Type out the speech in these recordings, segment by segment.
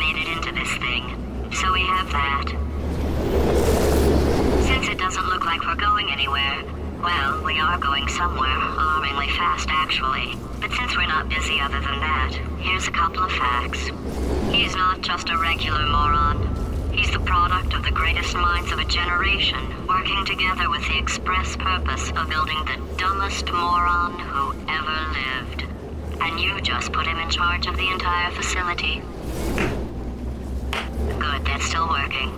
made it into this thing, so we have that. Since it doesn't look like we're going anywhere, well, we are going somewhere, alarmingly fast actually. But since we're not busy other than that, here's a couple of facts. He's not just a regular moron. He's the product of the greatest minds of a generation, working together with the express purpose of building the dumbest moron who ever lived. And you just put him in charge of the entire facility. Good, that's still working.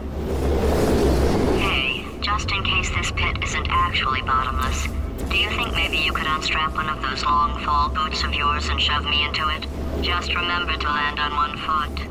Hey, just in case this pit isn't actually bottomless, do you think maybe you could unstrap one of those long fall boots of yours and shove me into it? Just remember to land on one foot.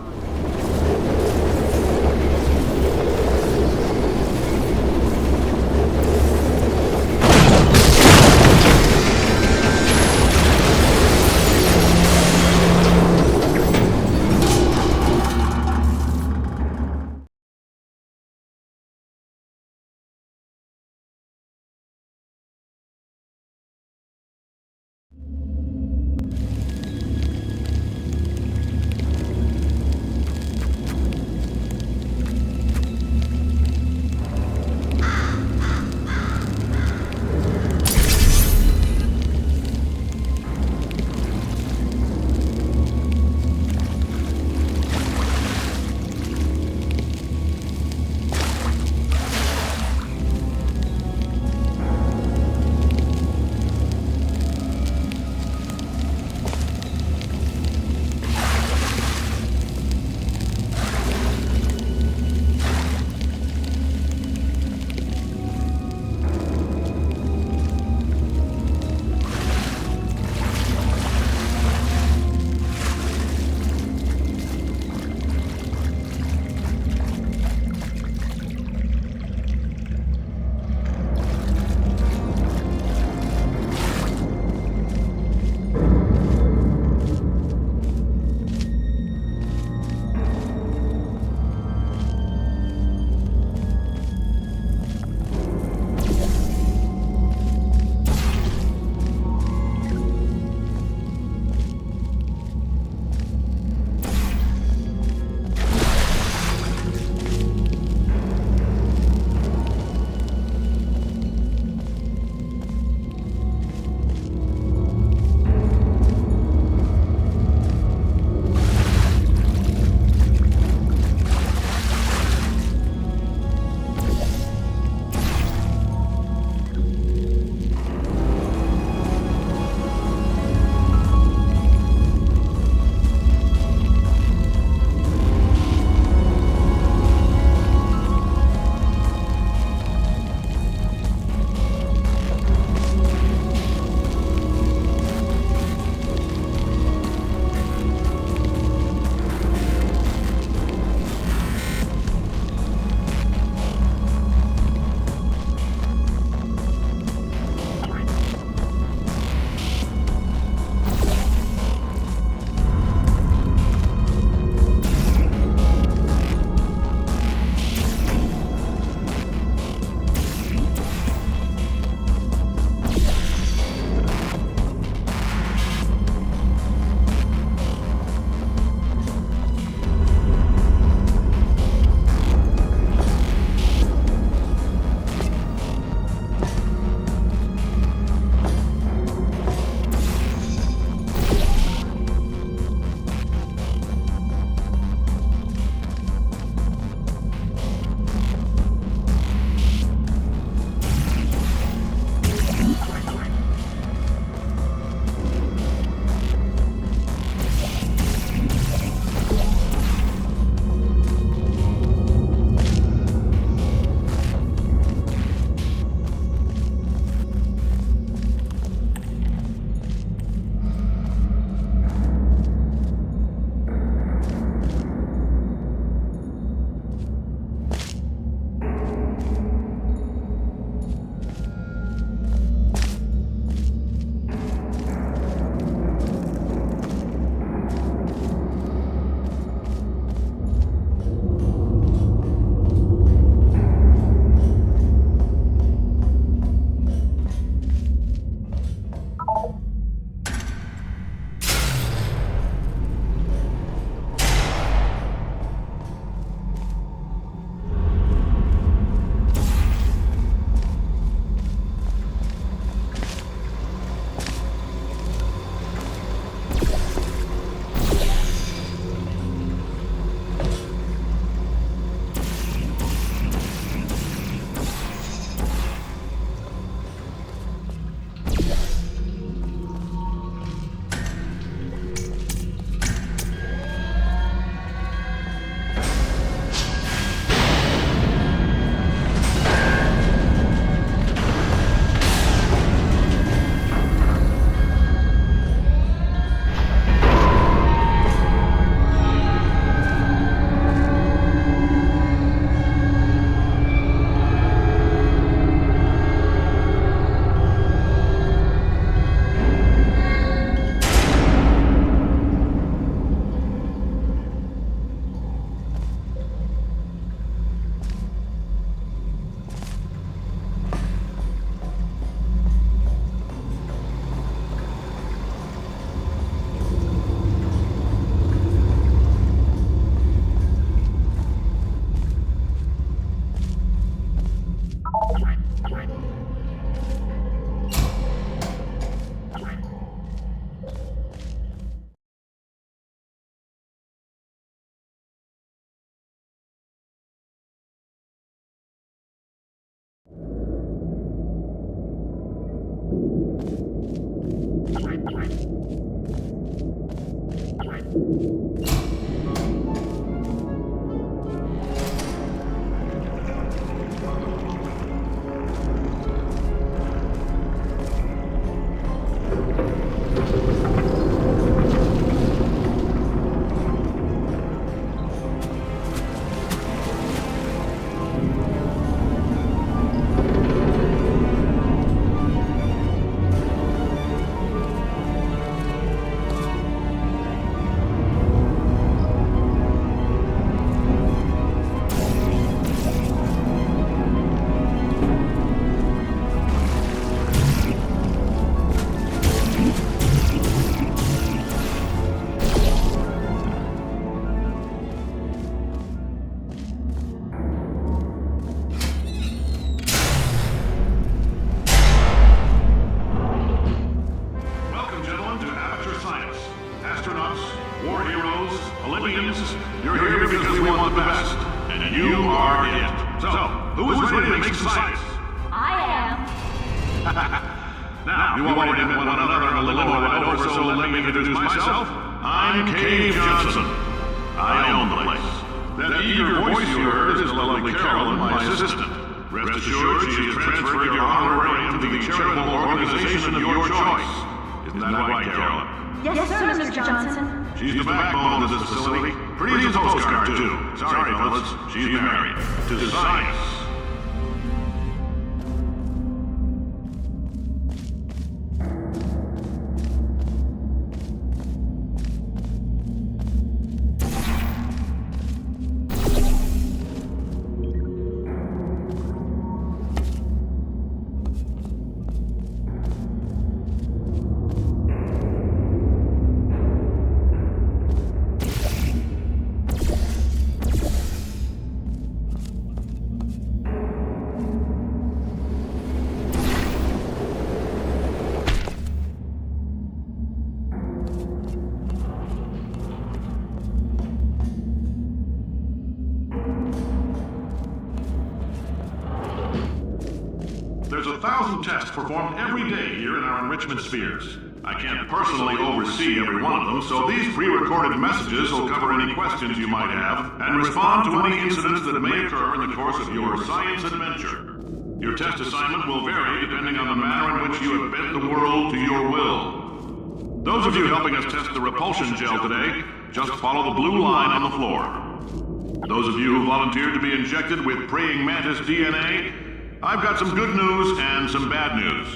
There's 1,000 tests performed every day here in our enrichment spheres. I can't personally oversee every one of them, so these pre-recorded messages will cover any questions you might have and respond to any incidents that may occur in the course of your science adventure. Your test assignment will vary depending on the manner in which you have bent the world to your will. Those of you helping us test the repulsion gel today, just follow the blue line on the floor. Those of you who volunteered to be injected with praying mantis DNA, I've got some good news and some bad news.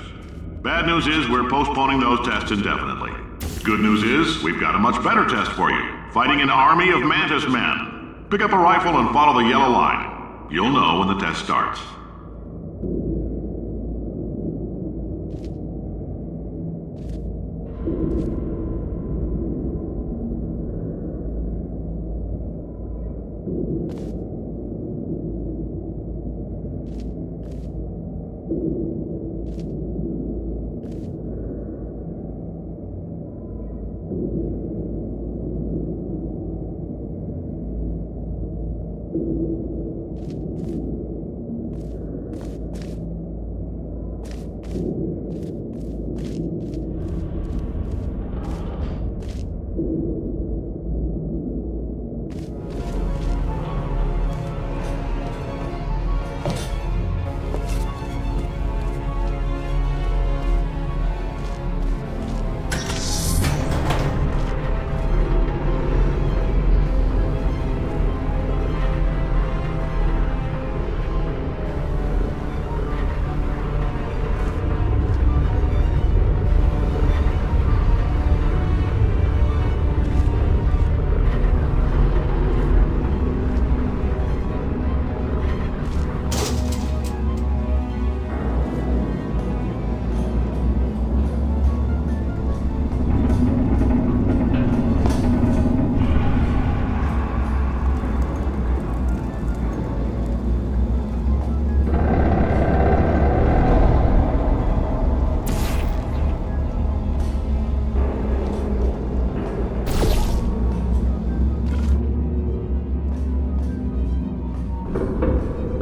Bad news is we're postponing those tests indefinitely. Good news is we've got a much better test for you. Fighting an army of mantis men. Pick up a rifle and follow the yellow line. You'll know when the test starts.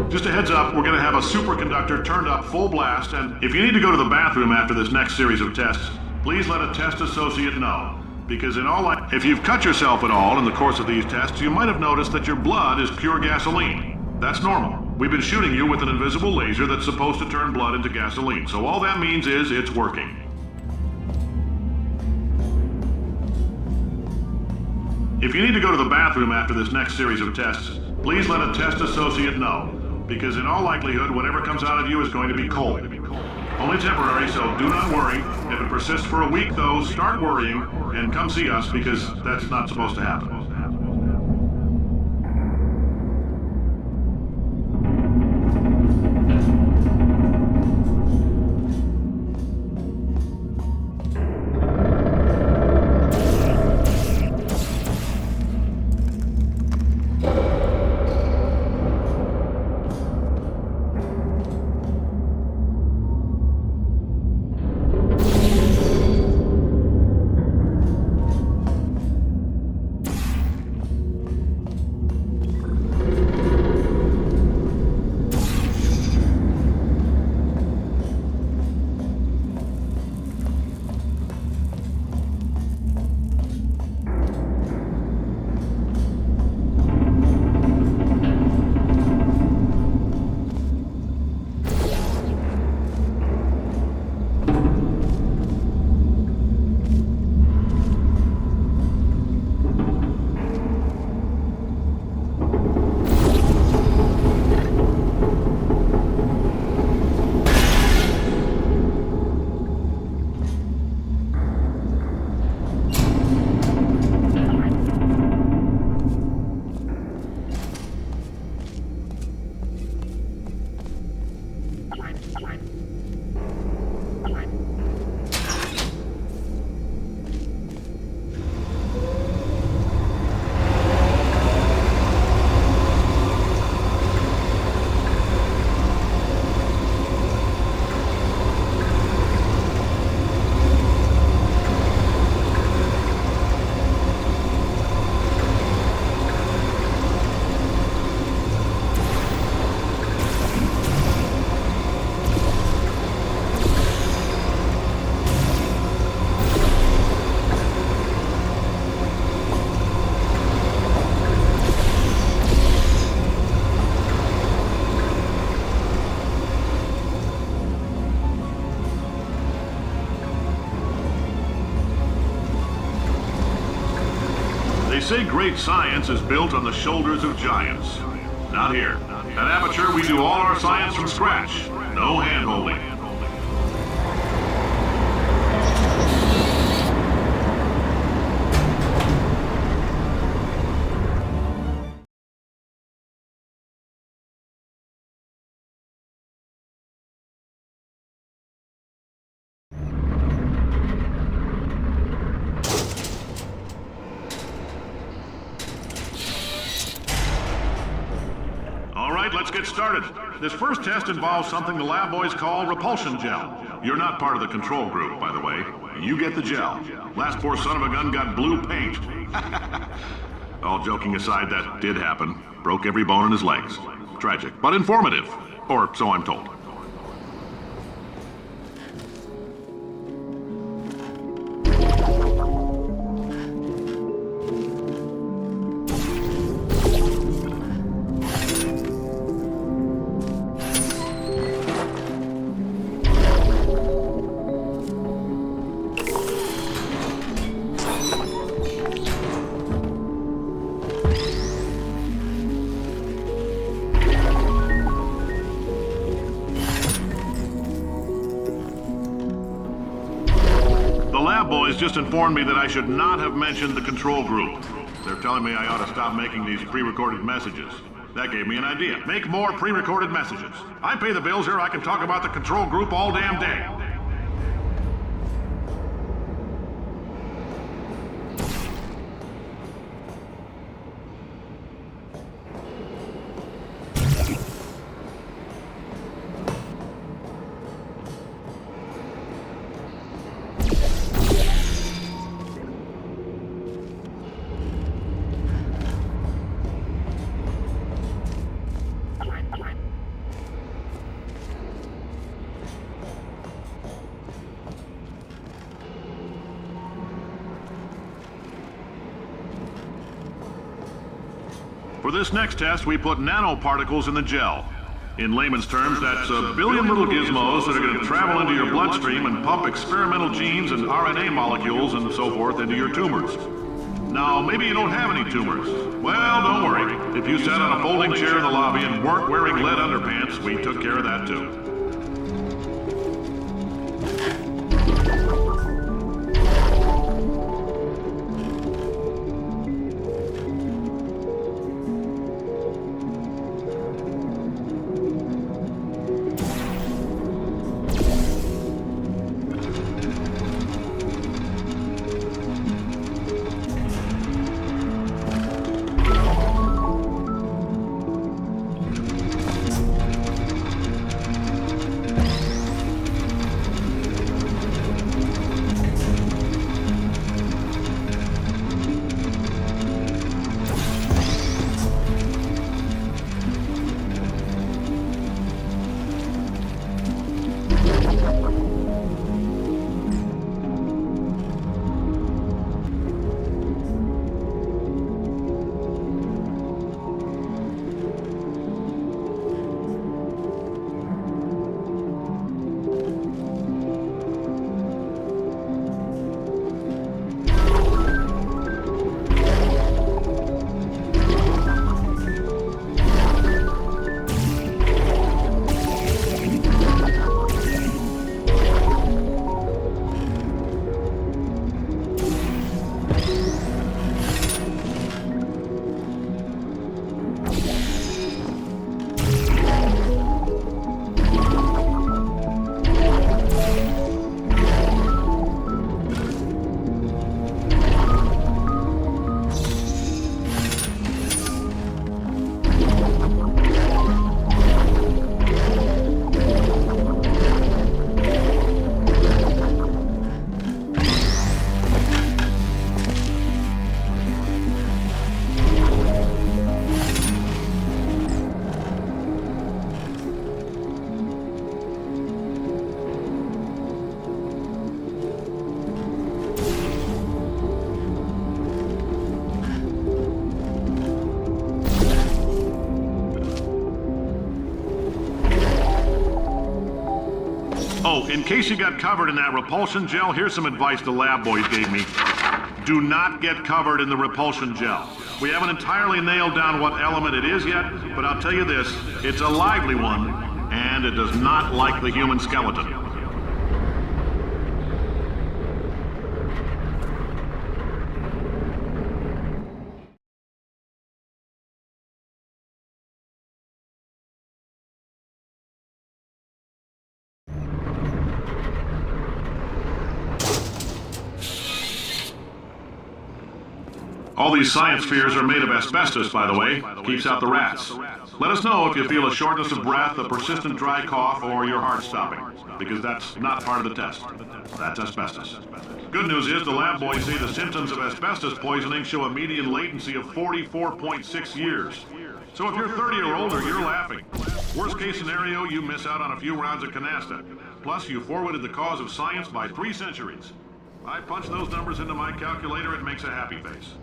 Just a heads up, we're going to have a superconductor turned up full blast, and if you need to go to the bathroom after this next series of tests, please let a test associate know. Because if you've cut yourself at all in the course of these tests, you might have noticed that your blood is pure gasoline. That's normal. We've been shooting you with an invisible laser that's supposed to turn blood into gasoline, so all that means is it's working. If you need to go to the bathroom after this next series of tests, please let a test associate know. Because in all likelihood, whatever comes out of you is going to be cold. Only temporary, so do not worry. If it persists for a week, though, start worrying and come see us because that's not supposed to happen. They say great science is built on the shoulders of giants. Not here. At Aperture, we do all our science from scratch. No hand-holding. Let's get started. This first test involves something the lab boys call repulsion gel. You're not part of the control group, by the way. You get the gel. Last poor son of a gun got blue paint. All joking aside, that did happen. Broke every bone in his legs. Tragic, but informative. Or so I'm told. Just informed me that I should not have mentioned the control group. They're telling me I ought to stop making these pre-recorded messages. That gave me an idea. Make more pre-recorded messages. I pay the bills here, I can talk about the control group all damn day. For this next test, we put nanoparticles in the gel. In layman's terms, that's a billion little gizmos that are going to travel into your bloodstream and pump experimental genes and RNA molecules and so forth into your tumors. Now, maybe you don't have any tumors. Well, don't worry. If you sat on a folding chair in the lobby and weren't wearing lead underpants, we took care of that too. Oh, in case you got covered in that repulsion gel, here's some advice the lab boys gave me. Do not get covered in the repulsion gel. We haven't entirely nailed down what element it is yet, but I'll tell you this, it's a lively one, and it does not like the human skeleton. All these science spheres are made of asbestos, by the way. Keeps out the rats. Let us know if you feel a shortness of breath, a persistent dry cough, or your heart stopping, because that's not part of the test. That's asbestos. Good news is the lab boys say the symptoms of asbestos poisoning show a median latency of 44.6 years. So if you're 30 or older, you're laughing. Worst case scenario, you miss out on a few rounds of canasta. Plus, you forwarded the cause of science by 3 centuries. I punch those numbers into my calculator, it makes a happy face.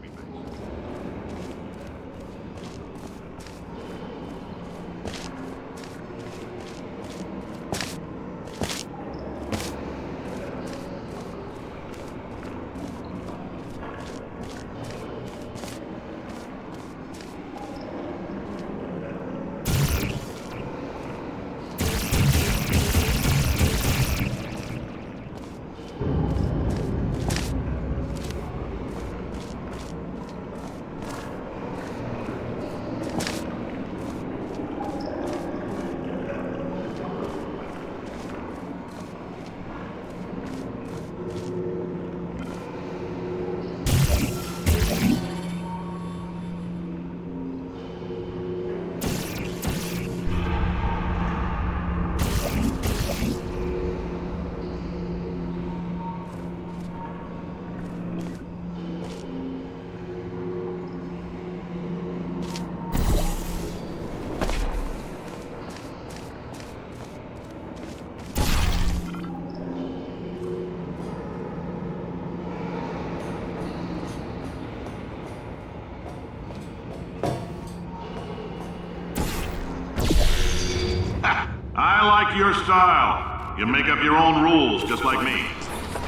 I like your style. You make up your own rules, just like me.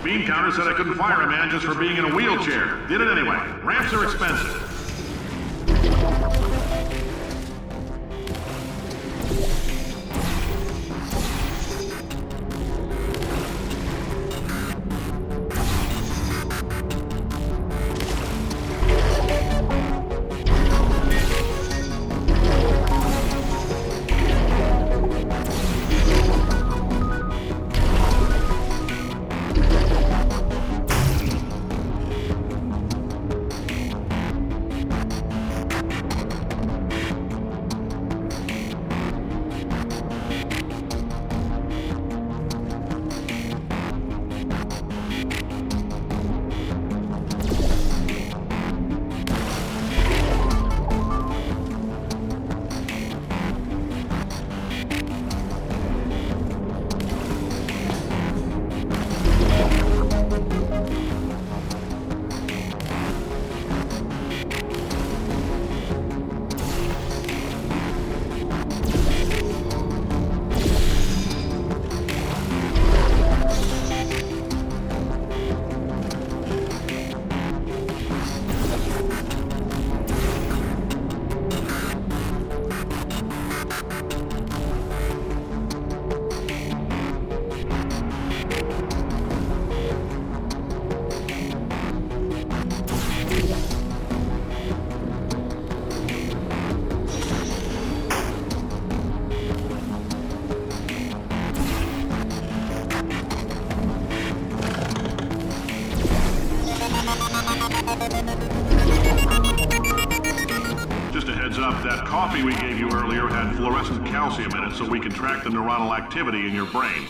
Bean counter said I couldn't fire a man just for being in a wheelchair. Did it anyway. Ramps are expensive. Just a heads up, that coffee we gave you earlier had fluorescent calcium in it so we can track the neuronal activity in your brain.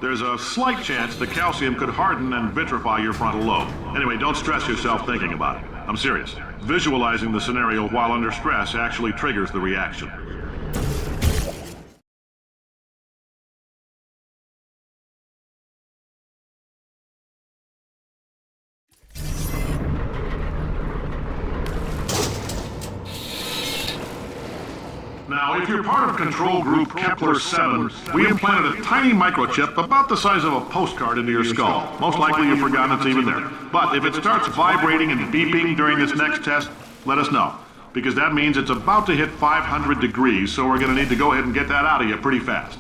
There's a slight chance the calcium could harden and vitrify your frontal lobe. Anyway, don't stress yourself thinking about it. I'm serious. Visualizing the scenario while under stress actually triggers the reaction. Now, if you're part of control group Kepler 7, we implanted a tiny microchip about the size of a postcard into your skull. Most likely you've forgotten it's even there. But if it starts vibrating and beeping during this next test, let us know. Because that means it's about to hit 500 degrees, so we're going to need to go ahead and get that out of you pretty fast.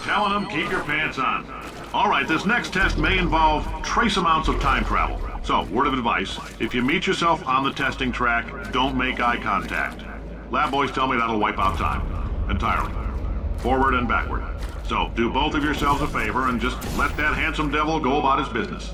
Telling them, keep your pants on. All right, this next test may involve trace amounts of time travel. So, word of advice, if you meet yourself on the testing track, don't make eye contact. Lab boys tell me that'll wipe out time. Entirely. Forward and backward. So, do both of yourselves a favor and just let that handsome devil go about his business.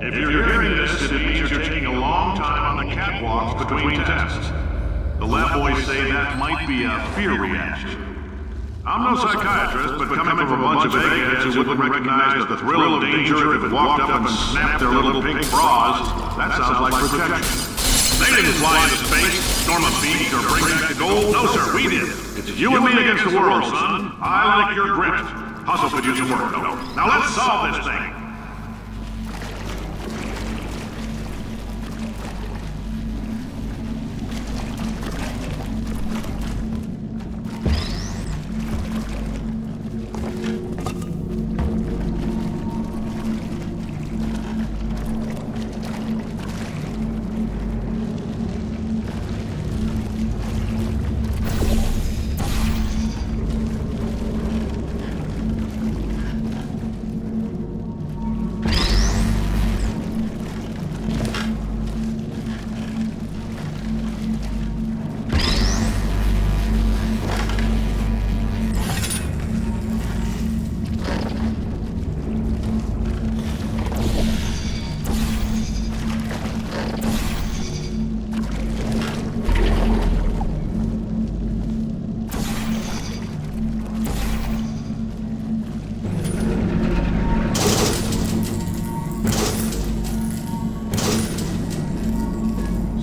If you're hearing this, it means you're taking a long time on the catwalks between tests. The lab boys say that might be a fear reaction. I'm no psychiatrist, but coming from a bunch of eggheads who wouldn't recognize the thrill of danger if it walked up and snapped their little pink bras, that sounds like protection. They didn't fly into space, storm a beach, or bring back the gold. No, sir, we did. It's you and me against the world, son. I like your grit. Hustle could use some work, though. Now let's solve this thing.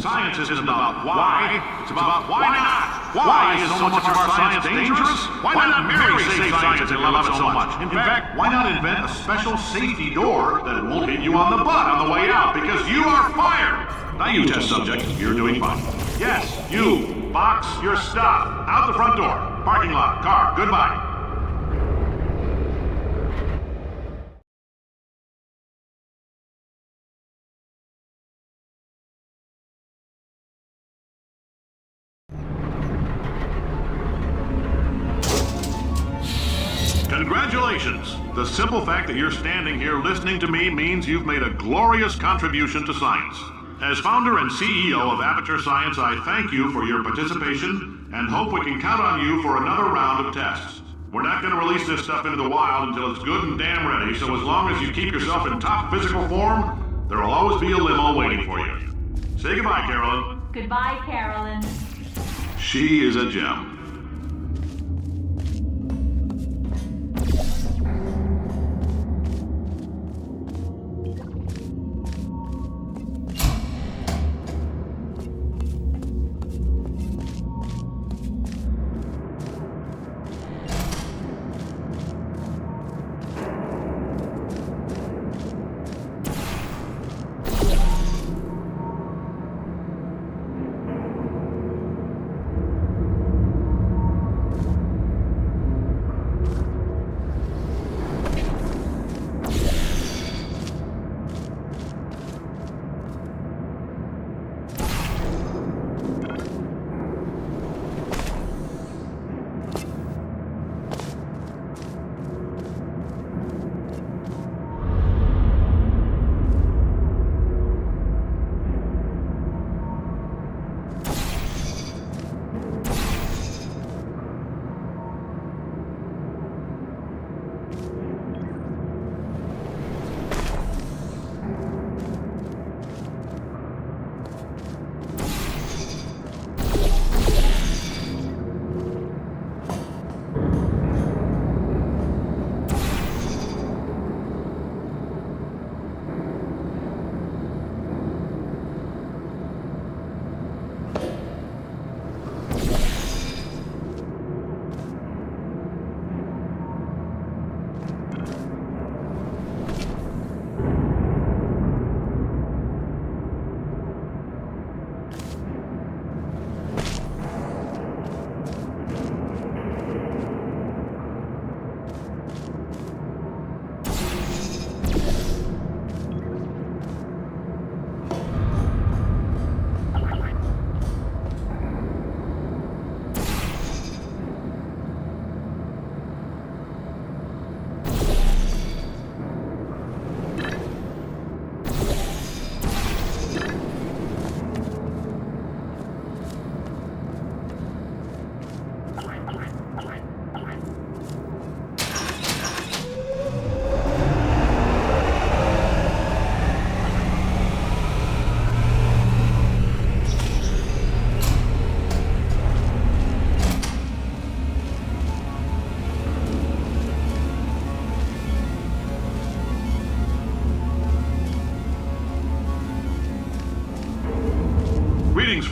Science isn't about why, it's about why not. Why is so much of our science dangerous? Why not marry safe science and love it so much? In fact, why not invent a special safety door that won't hit you on the butt on the way out because you are fired? Now you test subject, you're doing fine. Yes, you, box your stuff. Out the front door, parking lot, car, goodbye. Congratulations! The simple fact that you're standing here listening to me means you've made a glorious contribution to science. As founder and CEO of Aperture Science, I thank you for your participation and hope we can count on you for another round of tests. We're not going to release this stuff into the wild until it's good and damn ready, so as long as you keep yourself in top physical form, there will always be a limo waiting for you. Say goodbye, Carolyn. Goodbye, Carolyn. She is a gem.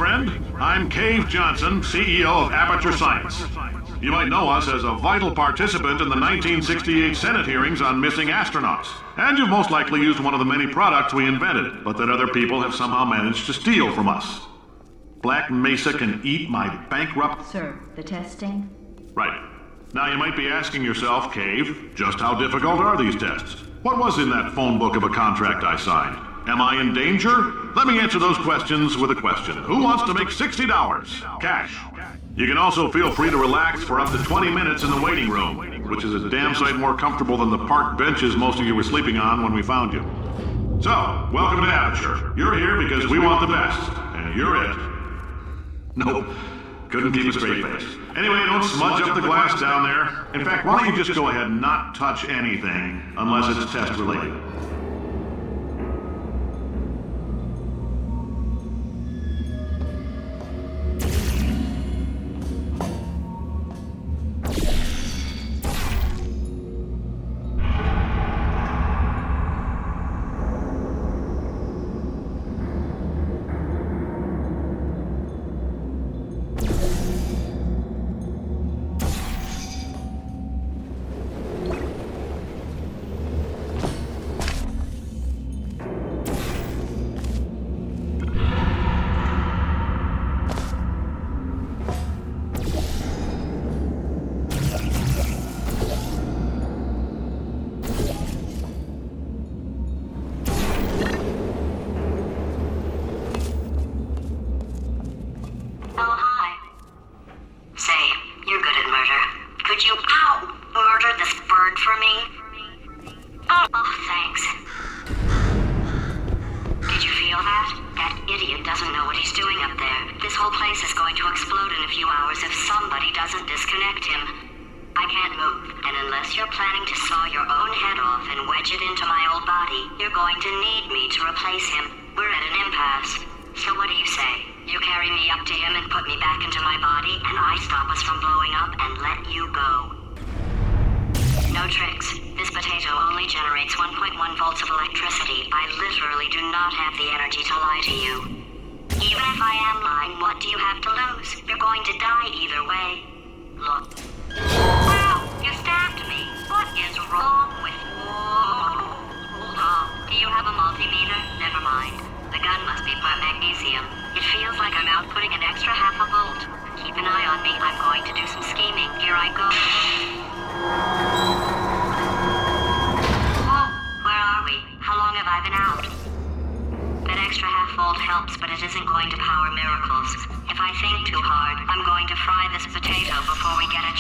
friend. I'm Cave Johnson, CEO of Aperture Science. You might know us as a vital participant in the 1968 Senate hearings on missing astronauts. And you've most likely used one of the many products we invented, but that other people have somehow managed to steal from us. Black Mesa can eat my bankrupt... Sir, the testing? Right. Now you might be asking yourself, Cave, just how difficult are these tests? What was in that phone book of a contract I signed? Am I in danger? Let me answer those questions with a question. Who wants to make $60? Cash. You can also feel free to relax for up to 20 minutes in the waiting room, which is a damn sight more comfortable than the park benches most of you were sleeping on when we found you. So, welcome to Aperture. You're here because we want the best, and you're it. Nope. Couldn't keep a straight face. Anyway, don't smudge up the glass down there. In fact, why don't you just go ahead and not touch anything unless it's test related.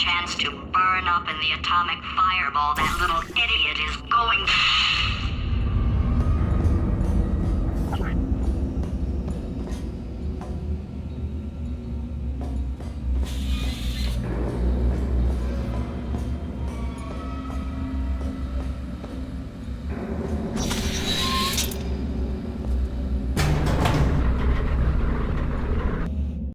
Chance to burn up in the atomic fireball that little idiot is going...